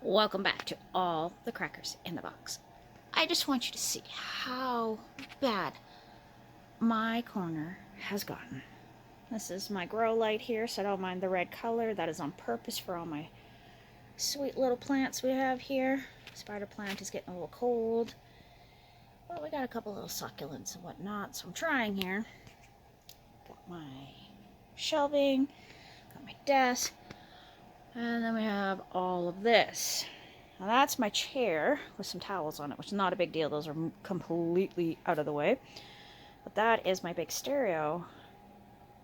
Welcome back to all the crackers in the box. I just want you to see how bad my corner has gotten. This is my grow light here, so I don't mind the red color. That is on purpose for all my sweet little plants we have here. Spider plant is getting a little cold, but we got a couple little succulents and whatnot, so I'm trying here. Got my shelving, got my desk, and then we have all of this. Now that's my chair with some towels on it, which is not a big deal. Those are completely out of the way. But that is my big stereo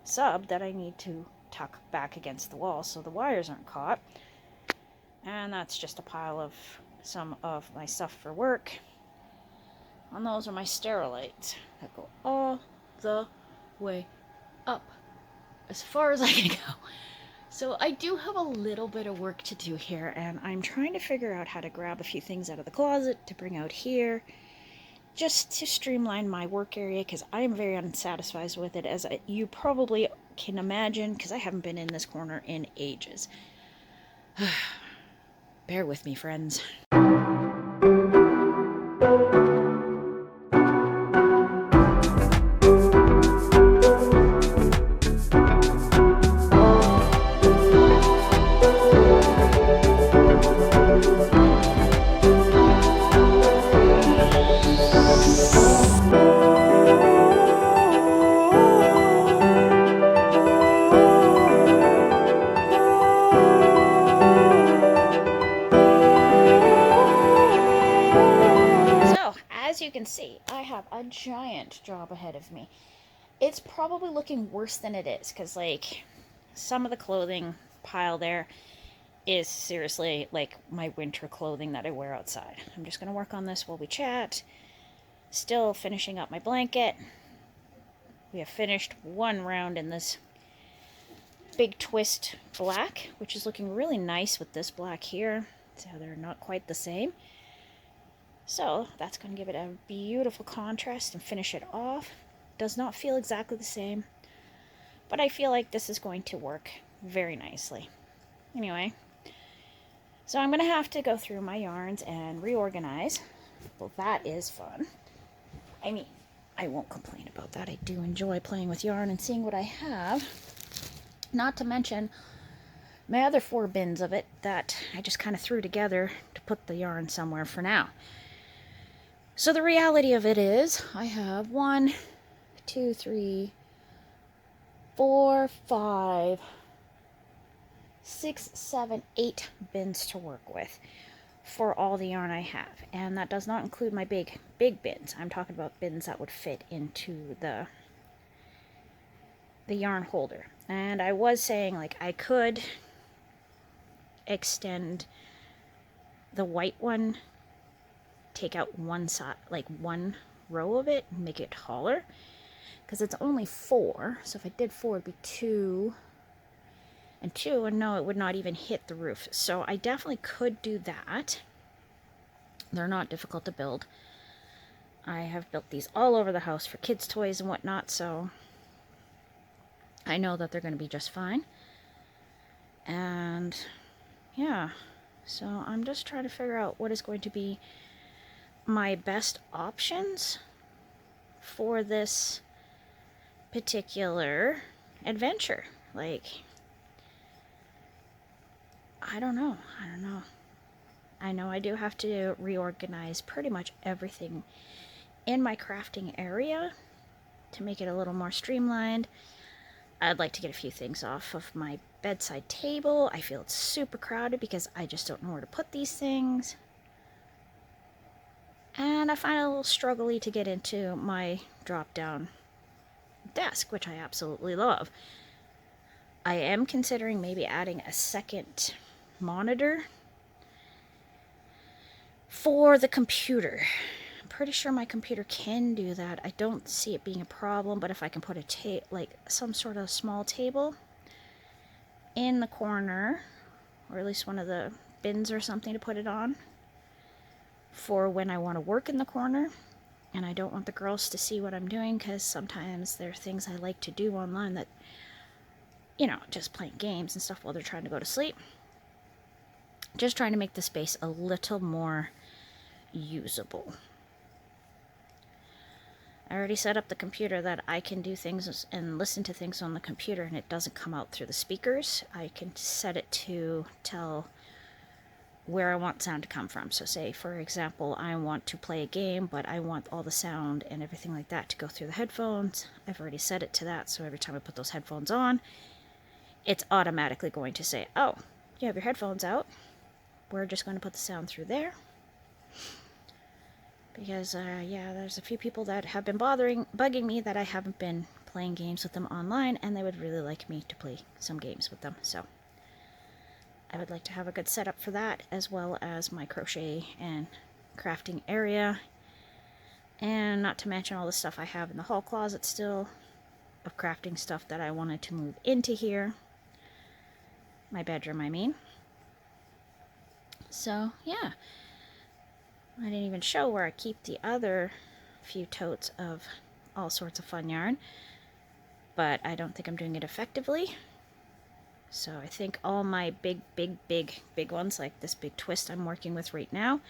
sub that I need to tuck back against the wall so the wires aren't caught. And that's just a pile of some of my stuff for work. And those are my sterilites that go all the way up, as far as I can go. So I do have a little bit of work to do here, and I'm trying to figure out how to grab a few things out of the closet to bring out here, just to streamline my work area, because I am very unsatisfied with it, as you probably can imagine, because I haven't been in this corner in ages. Bear with me, friends. As you can see, I have a giant job ahead of me. It's probably looking worse than it is, because like some of the clothing pile there is seriously like my winter clothing that I wear outside. I'm just going to work on this while we chat. Still finishing up my blanket. We have finished one round in this big twist black, which is looking really nice with this black here. So they're not quite the same. So that's going to give it a beautiful contrast and finish it off. Does not feel exactly the same, but I feel like this is going to work very nicely. Anyway, so I'm going to have to go through my yarns and reorganize. Well, that is fun. I mean, I won't complain about that. I do enjoy playing with yarn and seeing what I have. Not to mention my other 4 bins of it that I just kind of threw together to put the yarn somewhere for now. So the reality of it is I have 1, 2, 3, 4, 5, 6, 7, 8 bins to work with for all the yarn I have. And that does not include my big bins. I'm talking about bins that would fit into the yarn holder. And I was saying, like, I could extend the white one, take out one side, like one row of it, and make it taller, because it's only 4. So if I did 4, it'd be 2 and 2, and no, it would not even hit the roof. So I definitely could do that. They're not difficult to build. I have built these all over the house for kids' toys and whatnot, so I know that they're going to be just fine. And yeah, so I'm just trying to figure out what is going to be my best options for this particular adventure. Like, I don't know. I know I do have to reorganize pretty much everything in my crafting area to make it a little more streamlined. I'd like to get a few things off of my bedside table. I feel it's super crowded because I just don't know where to put these things. And I find it a little struggly to get into my drop-down desk, which I absolutely love. I am considering maybe adding a second monitor for the computer. I'm pretty sure my computer can do that. I don't see it being a problem, but if I can put a like some sort of small table in the corner, or at least one of the bins or something to put it on, for when I want to work in the corner, and I don't want the girls to see what I'm doing, because sometimes there are things I like to do online that, you know, just playing games and stuff while they're trying to go to sleep. Just trying to make the space a little more usable. I already set up the computer that I can do things and listen to things on the computer and it doesn't come out through the speakers. I can set it to tell where I want sound to come from. So say, for example, I want to play a game, but I want all the sound and everything like that to go through the headphones. I've already set it to that, so every time I put those headphones on, it's automatically going to say, oh, you have your headphones out. We're just going to put the sound through there. Because, yeah, there's a few people that have been bugging me that I haven't been playing games with them online, and they would really like me to play some games with them. So I would like to have a good setup for that, as well as my crochet and crafting area. And not to mention all the stuff I have in the hall closet still, of crafting stuff that I wanted to move into here. My bedroom, I mean. So, yeah. I didn't even show where I keep the other few totes of all sorts of fun yarn, but I don't think I'm doing it effectively. So I think all my big ones, like this big twist I'm working with right now,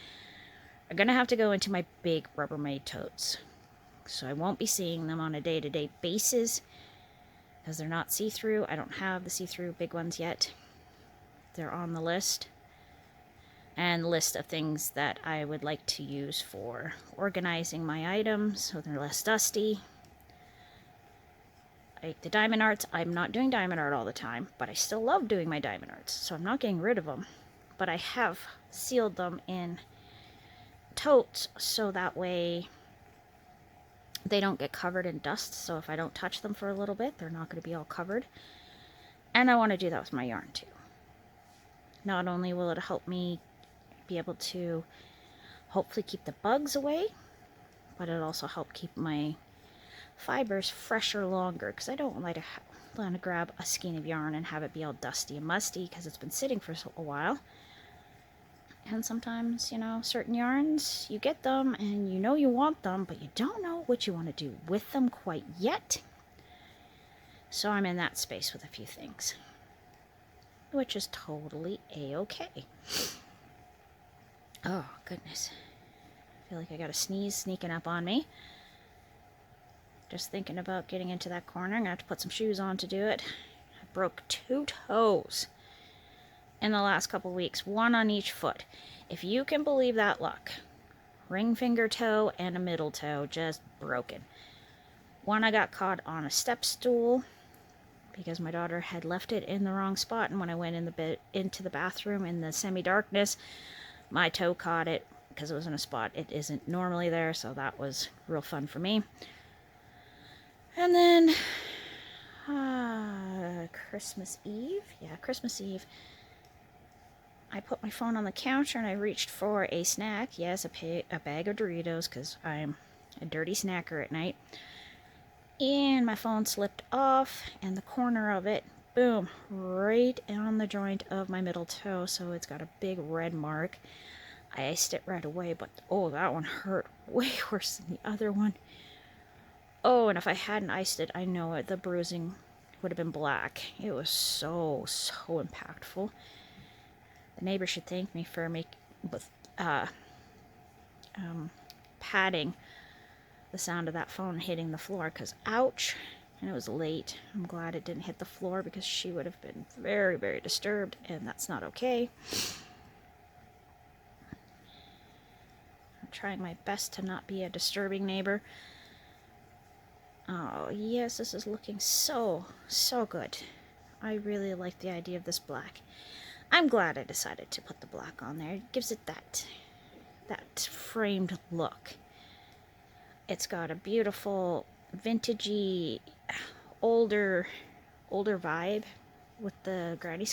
are going to have to go into my big Rubbermaid totes. So I won't be seeing them on a day-to-day basis because they're not see-through. I don't have the see-through big ones yet. They're on the list. And list of things that I would like to use for organizing my items so they're less dusty. Like the diamond arts, I'm not doing diamond art all the time, but I still love doing my diamond arts, so I'm not getting rid of them. But I have sealed them in totes so that way they don't get covered in dust. So if I don't touch them for a little bit, they're not going to be all covered. And I want to do that with my yarn too. Not only will it help me be able to hopefully keep the bugs away, but it'll also help keep my fibers fresher longer, because I don't want to grab a skein of yarn and have it be all dusty and musty because it's been sitting for a while. And sometimes, you know, certain yarns, you get them and you know you want them, but you don't know what you want to do with them quite yet. So I'm in that space with a few things, which is totally a-okay. Oh, goodness. I feel like I got a sneeze sneaking up on me. Just thinking about getting into that corner. I'm going to have to put some shoes on to do it. I broke 2 toes in the last couple weeks. 1 on each foot. If you can believe that luck. Ring finger toe and a middle toe just broken. One I got caught on a step stool because my daughter had left it in the wrong spot. And when I went into the bathroom in the semi-darkness, my toe caught it because it was in a spot it isn't normally there, so that was real fun for me. And then Christmas Eve, I put my phone on the counter and I reached for a snack. Yes, a bag of Doritos, because I'm a dirty snacker at night. And my phone slipped off, and the corner of it, boom, right on the joint of my middle toe, so it's got a big red mark. I iced it right away, but oh, that one hurt way worse than the other one. Oh, and if I hadn't iced it, I know the bruising would have been black. It was so impactful. The neighbor should thank me for padding the sound of that phone hitting the floor, because ouch. And it was late. I'm glad it didn't hit the floor because she would have been very disturbed, and that's not okay. I'm trying my best to not be a disturbing neighbor. Oh, yes, this is looking so good. I really like the idea of this black. I'm glad I decided to put the black on there. It gives it that framed look. It's got a beautiful vintagey older vibe with the granny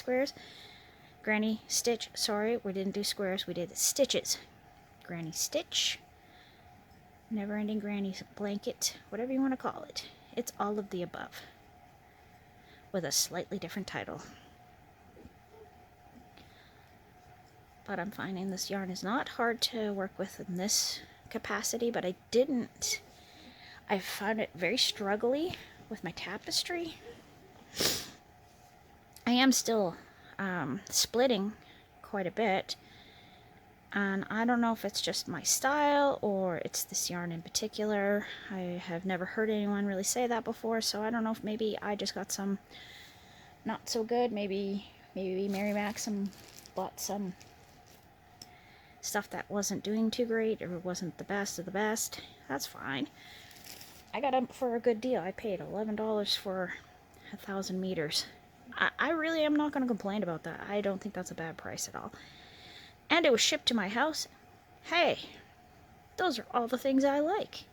stitch. Sorry, we didn't do squares, we did stitches. Granny stitch, never ending granny blanket, whatever you want to call it. It's all of the above with a slightly different title. But I'm finding this yarn is not hard to work with in this capacity, but I found it very struggly with my tapestry. I am still splitting quite a bit. And I don't know if it's just my style or it's this yarn in particular. I have never heard anyone really say that before, so I don't know if maybe I just got some not so good. Maybe Mary Maxim bought some stuff that wasn't doing too great or wasn't the best of the best. That's fine. I got them for a good deal. I paid $11 for 1,000 meters. I really am not going to complain about that. I don't think that's a bad price at all. And it was shipped to my house. Hey, those are all the things I like.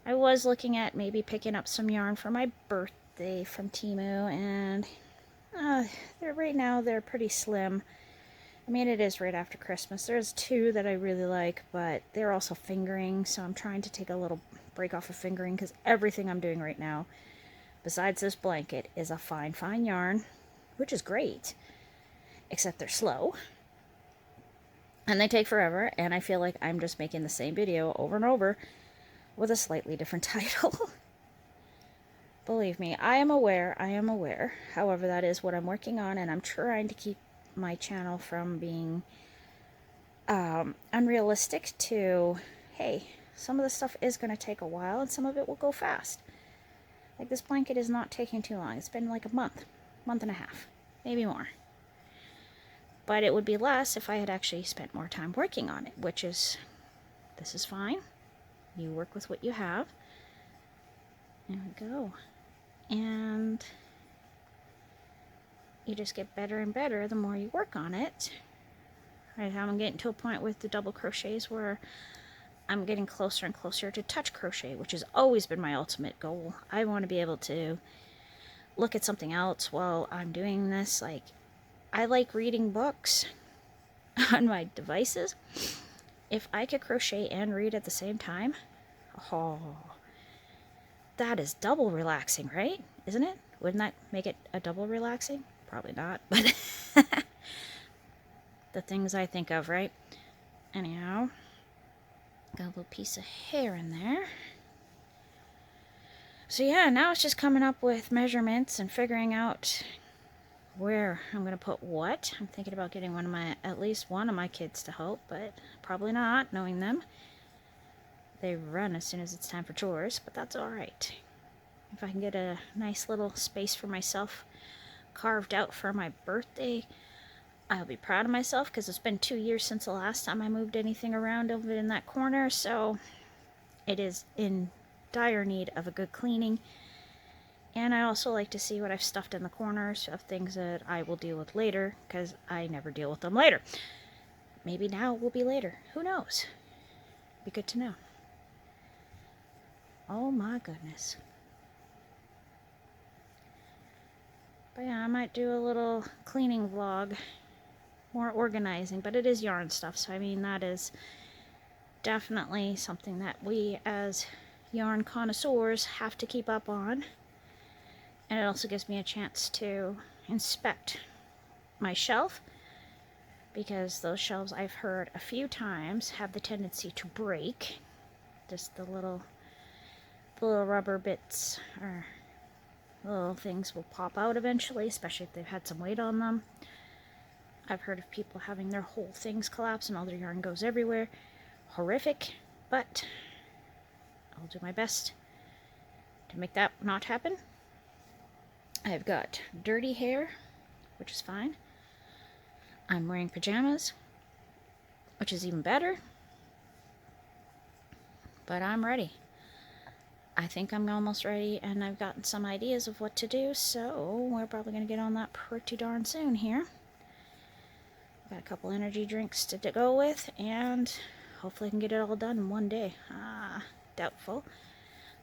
I was looking at maybe picking up some yarn for my birthday from Temu, and right now they're pretty slim. I mean, it is right after Christmas. There's two that I really like, but they're also fingering, so I'm trying to take a little break off of fingering, because everything I'm doing right now, besides this blanket, is a fine yarn, which is great, except they're slow, and they take forever, and I feel like I'm just making the same video over and over with a slightly different title. Believe me, I am aware. However, that is what I'm working on, and I'm trying to keep my channel from being unrealistic to, hey, some of the stuff is going to take a while and some of it will go fast. Like this blanket is not taking too long. It's been like a month and a half, maybe more. But it would be less if I had actually spent more time working on it, which is, this is fine. You work with what you have. There we go. And you just get better and better the more you work on it. Right now I'm getting to a point with the double crochets where I'm getting closer and closer to touch crochet, which has always been my ultimate goal. I want to be able to look at something else while I'm doing this. Like, I like reading books on my devices. If I could crochet and read at the same time, oh, that is double relaxing, right? Isn't it? Wouldn't that make it a double relaxing? Probably not, but the things I think of, right? Anyhow, got a little piece of hair in there. So yeah, now it's just coming up with measurements and figuring out where I'm going to put what. I'm thinking about getting at least one of my kids to help, but probably not, knowing them. They run as soon as it's time for chores, but that's alright. If I can get a nice little space for myself carved out for my birthday, I'll be proud of myself, because it's been 2 years since the last time I moved anything around over in that corner, so it is in dire need of a good cleaning. And I also like to see what I've stuffed in the corners of things that I will deal with later, because I never deal with them later. Maybe now will be later. Who knows? Be good to know. Oh my goodness. But yeah, I might do a little cleaning vlog, more organizing, but it is yarn stuff, so I mean, that is definitely something that we as yarn connoisseurs have to keep up on. And it also gives me a chance to inspect my shelf, because those shelves, I've heard a few times, have the tendency to break. Just the little rubber bits or little things will pop out eventually, especially if they've had some weight on them. I've heard of people having their whole things collapse and all their yarn goes everywhere. Horrific, but I'll do my best to make that not happen. I've got dirty hair, which is fine. I'm wearing pajamas, which is even better. But I'm ready. I think I'm almost ready, and I've gotten some ideas of what to do, so we're probably going to get on that pretty darn soon here. Got a couple energy drinks to go with, and hopefully I can get it all done in one day. Doubtful.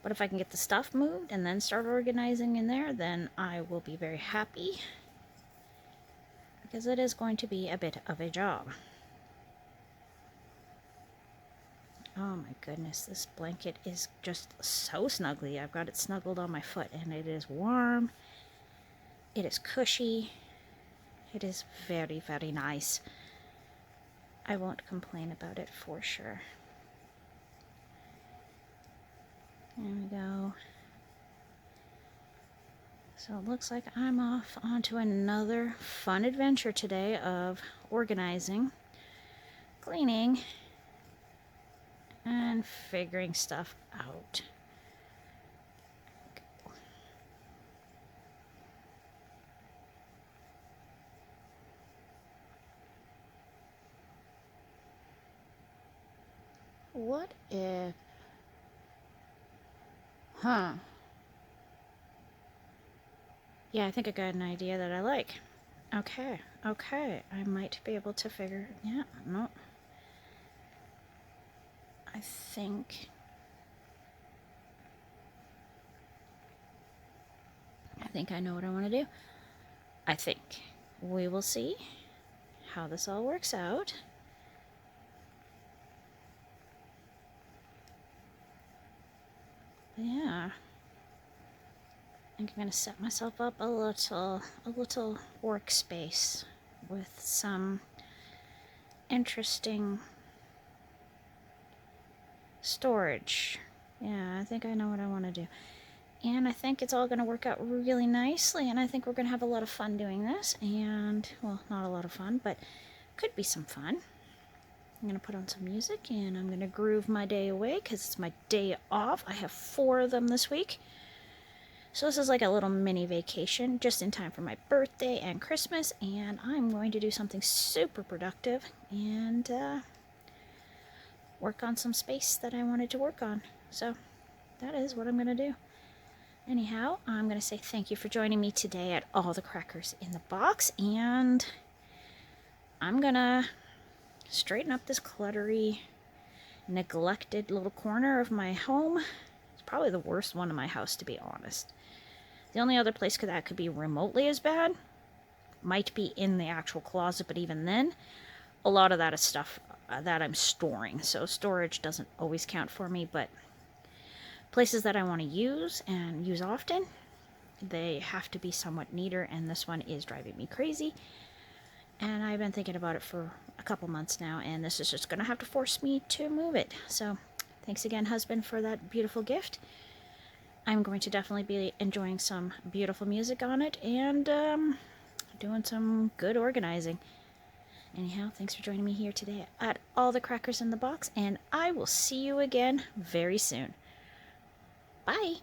But if I can get the stuff moved and then start organizing in there, then I will be very happy, because it is going to be a bit of a job. Oh my goodness, this blanket is just so snuggly. I've got it snuggled on my foot, and it is warm. It is cushy. It is very, very nice. I won't complain about it for sure. There we go. So it looks like I'm off onto another fun adventure today of organizing, cleaning, and figuring stuff out. What if... Huh. Yeah, I think I got an idea that I like. Okay, I might be able to figure... Yeah, no. I think I know what I want to do. I think we will see how this all works out. Yeah. I think I'm going to set myself up a little workspace with some interesting storage. Yeah, I think I know what I want to do. And I think it's all going to work out really nicely, and I think we're going to have a lot of fun doing this. And, well, not a lot of fun, but could be some fun. I'm going to put on some music, and I'm going to groove my day away because it's my day off. I have 4 of them this week. So this is like a little mini vacation just in time for my birthday and Christmas, and I'm going to do something super productive and work on some space that I wanted to work on. So that is what I'm going to do. Anyhow, I'm going to say thank you for joining me today at All the Crackers in the Box, and I'm going to straighten up this cluttery, neglected little corner of my home. It's probably the worst one in my house, to be honest. The only other place that could be remotely as bad might be in the actual closet, but even then, a lot of that is stuff that I'm storing, so storage doesn't always count for me, but places that I want to use and use often, they have to be somewhat neater, and this one is driving me crazy. And I've been thinking about it for a couple months now, and this is just going to have to force me to move it. So thanks again, husband, for that beautiful gift. I'm going to definitely be enjoying some beautiful music on it and doing some good organizing. Anyhow, thanks for joining me here today at All the Crackers in the Box, and I will see you again very soon. Bye!